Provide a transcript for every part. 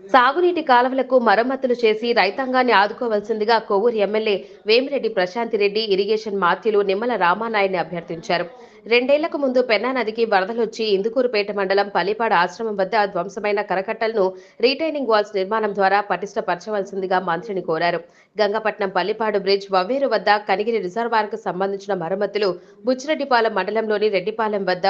సాగునీటి కాలువలకు మరమ్మతులు చేసి రైతాంగాన్ని ఆదుకోవాల్సిందిగా కొవ్వూరు ఎమ్మెల్యే వేమిరెడ్డి ప్రశాంతిరెడ్డి, ఇరిగేషన్ మాత్యులు నిమ్మల రామానాయుడిని అభ్యర్థించారు. 2 ఏళ్లకు ముందు పెన్నా నదికి వరదలొచ్చి ఇందుకూరుపేట మండలం పల్లిపాడు ఆశ్రమం వద్ద ధ్వంసమైన కరకట్టలను రీటైనింగ్ వాల్స్ నిర్మాణం ద్వారా పటిష్టపరచవలసిందిగా మంత్రిని కోరారు. గంగపట్నం పల్లిపాడు బ్రిడ్జ్, వవ్వేరు వద్ద కనిగిరి రిజర్వాయర్కు సంబంధించిన మరమ్మతులు, బుచ్చిరెడ్డిపాలెం మండలంలోని రెడ్డిపాలెం వద్ద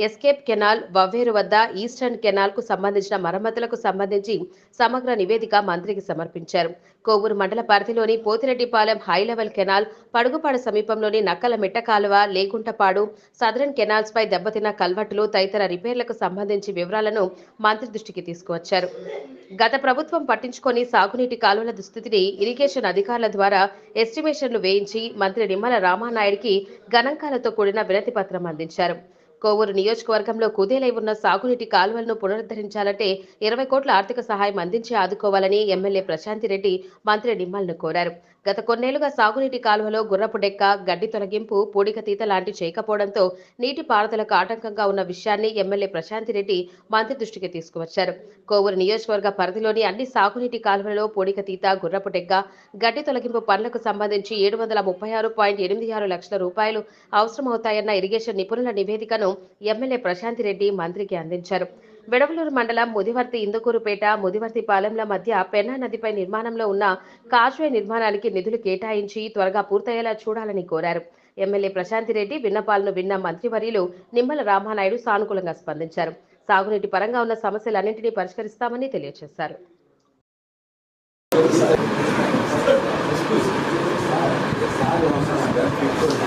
ఎస్కేప్ కెనాల్, వవ్వేరు వద్ద ఈస్టర్న్ కెనాల్ కు సంబంధించిన మరమ్మతులకు సంబంధించి సమగ్ర నివేదిక మంత్రికి సమర్పించారు. కోవూరు మండల పరిధిలోని పోతిరెడ్డిపాలెం హైలెవెల్ కెనాల్, పడుగుపాడు సమీపంలోని నక్కల మిట్ట కాలువ, లేగుంటపాడు, సదరన్ కెనాల్స్ పై దెబ్బతిన్న కల్వట్టులు తదితర రిపేర్లకు సంబంధించి వివరాలను మంత్రి దృష్టికి తీసుకువచ్చారు. గత ప్రభుత్వం పట్టించుకొని సాగునీటి కాలువల దుస్థితిని ఇరిగేషన్ అధికారుల ద్వారా ఎస్టిమేషన్లు వేయించి మంత్రి నిమ్మల రామానాయుడికి గణాంకాలతో కూడిన వినతి పత్రం అందించారు. కోవూరు నియోజకవర్గంలో కుదేలై ఉన్న సాగునీటి కాలువలను పునరుద్ధరించాలంటే 20 కోట్ల ఆర్థిక సహాయం అందించి ఆదుకోవాలని ఎమ్మెల్యే ప్రశాంతిరెడ్డి మంత్రి నిమ్మల్ను కోరారు. గత కొన్నేళ్లుగా సాగునీటి కాలువలో గుర్రపు డెక్క, గడ్డి తొలగింపు, పూడికతీత లాంటి చేయకపోవడంతో నీటి పారుదలకు ఆటంకంగా ఉన్న విషయాన్ని ఎమ్మెల్యే ప్రశాంతిరెడ్డి మంత్రి దృష్టికి తీసుకువచ్చారు. కోవూరు నియోజకవర్గ పరిధిలోని అన్ని సాగునీటి కాలువలలో పూడికతీత, గుర్రపు డెక్క, గడ్డి తొలగింపు పనులకు సంబంధించి 736.86 లక్షల రూపాయలు అవసరమవుతాయన్న ఇరిగేషన్ నిపుణుల నివేదికను ఎమ్మెల్యే ప్రశాంతిరెడ్డి మంత్రికి అందించారు. వెడవలూరు మండలం ముదివర్తి, ఇందుకూరుపేట, ముదివర్తిపాలెంల మధ్య పెన్నా నదిపై నిర్మాణంలో ఉన్న కాజ్వే నిర్మాణానికి నిధులు కేటాయించి త్వరగా పూర్తయ్యేలా చూడాలని కోరారు. ఎమ్మెల్యే ప్రశాంతిరెడ్డి విన్నపాలను విన్న మంత్రివర్యులు నిమ్మల రామానాయుడు సానుకూలంగా స్పందించారు. సాగునీటి పరంగా ఉన్న సమస్యలన్నింటినీ పరిష్కరిస్తామని తెలియజేశారు.